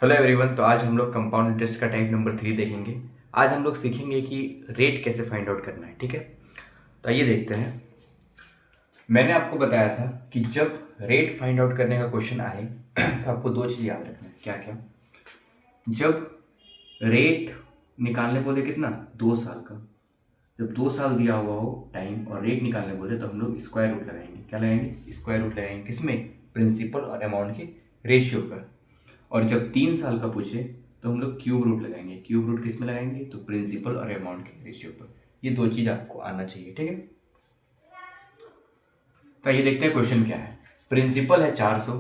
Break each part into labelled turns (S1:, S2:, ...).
S1: Hello everyone. तो आज हम लोग कंपाउंड इंटरेस्ट का टाइप नंबर 3 देखेंगे। आज हम लोग सीखेंगे कि रेट कैसे फाइंड आउट करना है। ठीक है, तो आइए देखते हैं। मैंने आपको बताया था कि जब रेट फाइंड आउट करने का क्वेश्चन आए तो आपको दो चीज़ याद रखना है। क्या क्या? जब रेट निकालने बोले कितना 2 साल का, जब 2 साल दिया हुआ हो टाइम और रेट निकालने बोले तो हम लोग स्क्वायर रूट लगाएंगे। क्या लगाएंगे? स्क्वायर रूट लगाएंगे। किसमें? प्रिंसिपल और अमाउंट के रेशियो पर। और जब 3 साल का पूछे तो हम लोग क्यूब रूट लगाएंगे। क्यूब रूट किस में लगाएंगे? तो प्रिंसिपल और अमाउंट के रेशियो पर। ये दो चीज आपको आना चाहिए। ठीक है, तो ये देखते हैं क्वेश्चन क्या है। प्रिंसिपल है 400,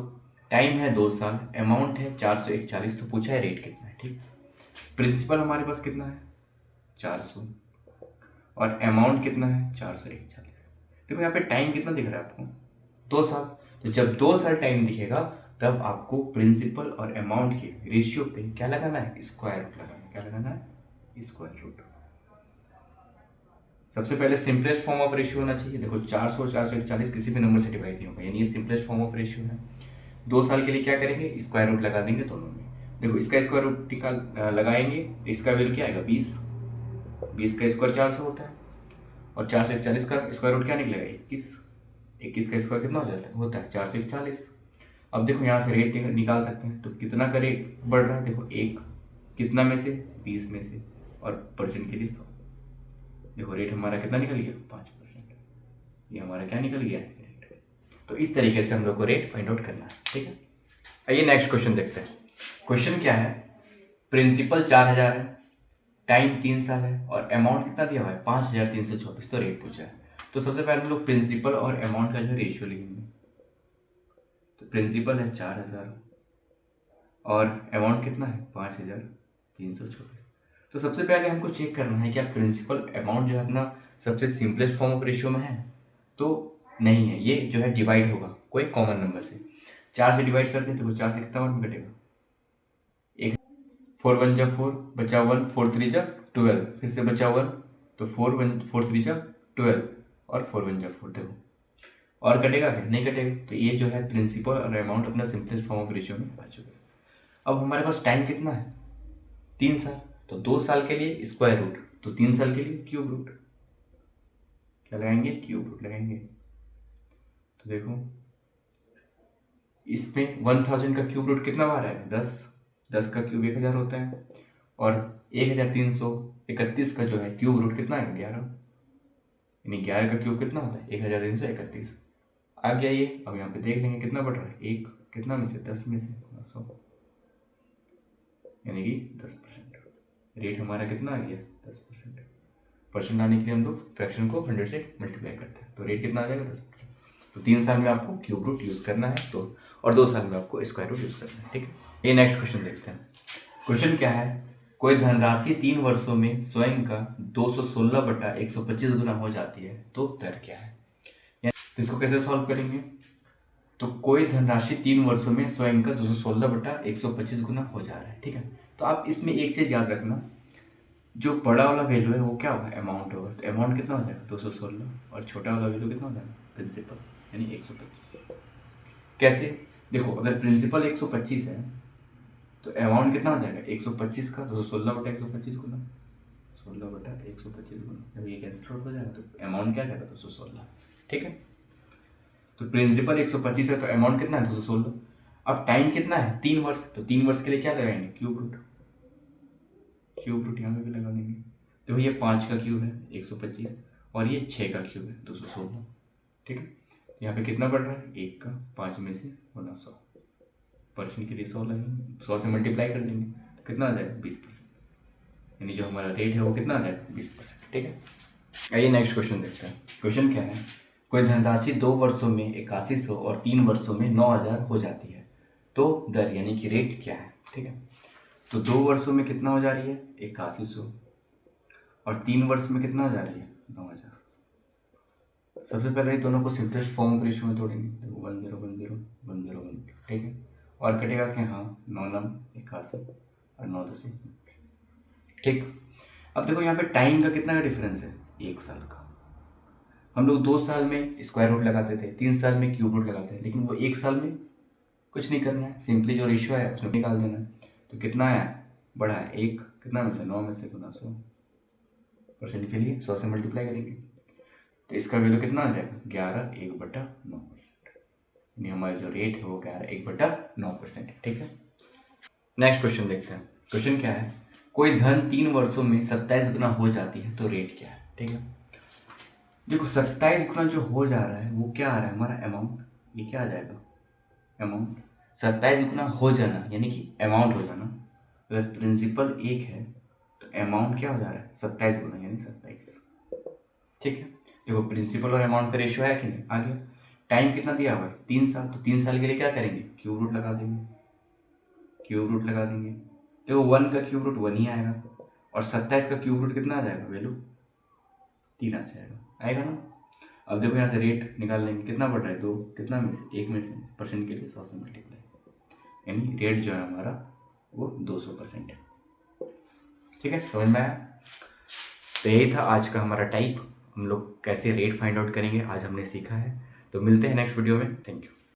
S1: टाइम है 2 साल, अमाउंट है 441, तो पूछा है रेट कितना है। ठीक, प्रिंसिपल हमारे पास कितना है 400 और अमाउंट कितना है 441। देखो यहाँ पे टाइम कितना दिख रहा है आपको? 2 साल। तो जब 2 साल टाइम दिखेगा तब आपको प्रिंसिपल और अमाउंट के रेशियो पे क्या लगाना है? स्क्वायर रूट लगाना है। क्या लगाना है? Square root. सबसे पहले सिंपलेस्ट फॉर्म ऑफ रेशियो होना चाहिए। देखो 400 और 441 किसी भी नंबर से डिवाइड नहीं होगा, यानी ये सिंपलेस्ट फॉर्म ऑफ रेशियो है। 2 साल के लिए क्या करेंगे? स्क्वायर रूट लगा देंगे दोनों में। देखो इसका स्क्वायर रूट निकाल लगाएंगे तो इसका वैल्यू क्या आएगा? 20। 20 का स्क्वायर 400 होता है और 441 का स्क्वायर रूट क्या निकलेगा? 21। 21 का स्क्वायर कितना हो जाता है? होता है 441। अब देखो यहाँ से रेट निकाल सकते हैं। तो कितना का रेट बढ़ रहा है? देखो एक कितना में से? 20 में से, और परसेंट के लिए 100। देखो रेट हमारा कितना निकल गया? 5%। ये हमारा क्या निकल गया? रेट। तो इस तरीके से हम लोग को रेट फाइंड आउट करना है। ठीक है, आइए नेक्स्ट क्वेश्चन देखते हैं। क्वेश्चन क्या है? प्रिंसिपल 4000 है, टाइम 3 साल है और अमाउंट कितना दिया हुआ है? 5324। तो रेट पूछा है। तो सबसे पहले हम लोग प्रिंसिपल और अमाउंट का जो रेशियो लिखेंगे। तो प्रिंसिपल है 4000 और अमाउंट कितना है? 5324। तो सबसे पहले हमको चेक करना है कि आप प्रिंसिपल अमाउंट जो है अपना सबसे सिंपलेस्ट फॉर्म ऑफ रेशियो में है तो नहीं है। ये जो है डिवाइड होगा कोई कॉमन नंबर से। 4 से डिवाइड करते हैं तो 4 से कितना वर्ड में कटेगा? एक 4 1 जा 4, बचा 1, 4 3 जा 12, फिर से बचा 1, तो 4 1 4 3 जा 12 और 4 1 जा 4। देखो और कटेगा क्या? नहीं कटेगा। तो ये जो है प्रिंसिपल और अमाउंट अपना सिंपलेस्ट फॉर्म ऑफ रेशियो में आ चुका है। अब हमारे पास टाइम कितना है? 3 साल। तो 2 साल के लिए स्क्वायर रूट, तो 3 साल के लिए क्यूब रूट। क्या लगाएंगे? क्यूब रूट लगाएंगे। तो देखो इसमें 1000 का क्यूब रूट कितना बार है? 10। 10 का क्यूब 1000 होता है और 1331 का जो है क्यूब रूट कितना है? 11। यानी 11 का क्यूब कितना होता है? 1331 आ गया ये। अब यहाँ पे देख लेंगे कितना बढ़ रहा है? एक कितना में से? 10 में से 100, यानी कि 10%। रेट हमारा कितना आ गया? 10%। परसेंट आने के लिए हम लोग फ्रैक्शन को 100 से मल्टीप्लाई करते हैं। तो रेट कितना आ जाएगा? 10%। तो 3 साल में आपको क्यूब रूट यूज करना है तो, और 2 साल में आपको स्क्वायर रूट यूज करना है। ठीक है, ये नेक्स्ट क्वेश्चन देखते हैं। क्वेश्चन क्या है? कोई धनराशि 3 वर्षों में स्वयं का 216/125 गुना हो जाती है तो दर क्या है? तो इसको कैसे सॉल्व करेंगे? तो कोई धनराशि 3 वर्षों में स्वयं का 216/125 गुना हो जा रहा है। ठीक है, तो आप इसमें एक चीज याद रखना, जो बड़ा वाला वैल्यू है वो क्या होगा? अमाउंट होगा। तो अमाउंट कितना हो जाएगा? 216, और छोटा वाला वैल्यू कितना हो जाएगा? प्रिंसिपल, यानी 125। कैसे? देखो अगर प्रिंसिपल 125 है तो अमाउंट कितना हो जाएगा? 125 का 216/125 गुना 16/125 गुना, जब ये कैंसिल आउट हो जाएगा तो अमाउंट क्या जाएगा? 216। ठीक है, तो प्रिंसिपल 125 है तो अमाउंट कितना है? 216। अब टाइम कितना है? 3 वर्ष। तो 3 वर्ष के लिए क्या लगाएंगे? Cube root. क्यूब रूट यहाँ पे भी लगा देंगे। देखो ये 5 का क्यूब है 125 और ये 6 का क्यूब है 216। ठीक है, यहाँ पे कितना बढ़ रहा है? 1 का 5 में से गुना 100, परसेंट के लिए 100 लगेंगे। 100 से मल्टीप्लाई कर देंगे तो कितना आ जाएगा? 20%। यानी जो हमारा रेट है वो कितना आ जाएगा? 20%। ठीक है, आइए नेक्स्ट क्वेश्चन देखते हैं। क्वेश्चन क्या है? कोई धनराशि 2 वर्षों में 8100 और 3 वर्षों में 9000 हो जाती है तो दर यानी कि रेट क्या है? ठीक है, तो 2 वर्षों में कितना हो जा रही है? 8100 और 3 वर्ष में कितना हो जा रही है? 9000। सबसे पहले दोनों को सिंपलेस्ट फॉर्म ऑफ रेशियो में तोड़ेंगे। देखो 10 10 10 10 10। ठीक है, और कटेगा क्या? हाँ 9 9 81 और 9 10। ठीक, अब देखो यहाँ पे टाइम का कितना का डिफरेंस है? 1 साल का। हम लोग 2 साल में स्क्वायर रूट लगाते थे, 3 साल में क्यूब रूट लगाते हैं, लेकिन वो 1 साल में कुछ नहीं करना है, सिंपली जो रेशियो है उसमें निकाल देना है। तो कितना आया, बढ़ा है, एक कितना में से 9 में से गुना 100% के लिए 100 से मल्टीप्लाई करेंगे तो इसका वैल्यू कितना आ जाएगा 11 1/9%। यानी हमारी जो रेट है वो 11 1/9%। ठीक है, नेक्स्ट क्वेश्चन देखते हैं। क्वेश्चन क्या है, कोई धन 3 वर्षों में 27 गुना हो जाती है तो रेट क्या है। ठीक है, देखो 27 गुना जो हो जा रहा है वो क्या आ रहा है हमारा अमाउंट, ये क्या आ जाएगा अमाउंट। 27 गुना हो जाना यानी कि अमाउंट हो जाना, अगर प्रिंसिपल 1 है तो अमाउंट क्या हो जा रहा है 27 गुना यानी 27। ठीक है, देखो प्रिंसिपल और अमाउंट का रेशियो है कि नहीं, आ गया। टाइम कितना दिया हुआ है 3 साल, तो 3 साल के लिए क्या करेंगे क्यूब रूट लगा देंगे, क्यूब रूट लगा देंगे। देखो 1 का क्यूब रूट 1 ही आएगा और 27 का क्यूब रूट कितना आ जाएगा वैल्यू 3 आ जाएगा, आएगा ना। अब देखो यहाँ से रेट निकाल लेंगे, कितना बढ़ रहा है 2, कितना में से 1 में से, परसेंट के लिए 100 से मल्टीप्लाई, यानी रेट जो है हमारा वो 200% है। ठीक है, समझ में आया। तो यही था आज का हमारा टाइप, हम लोग कैसे रेट फाइंड आउट करेंगे आज हमने सीखा है। तो मिलते हैं नेक्स्ट वीडियो में, थैंक यू।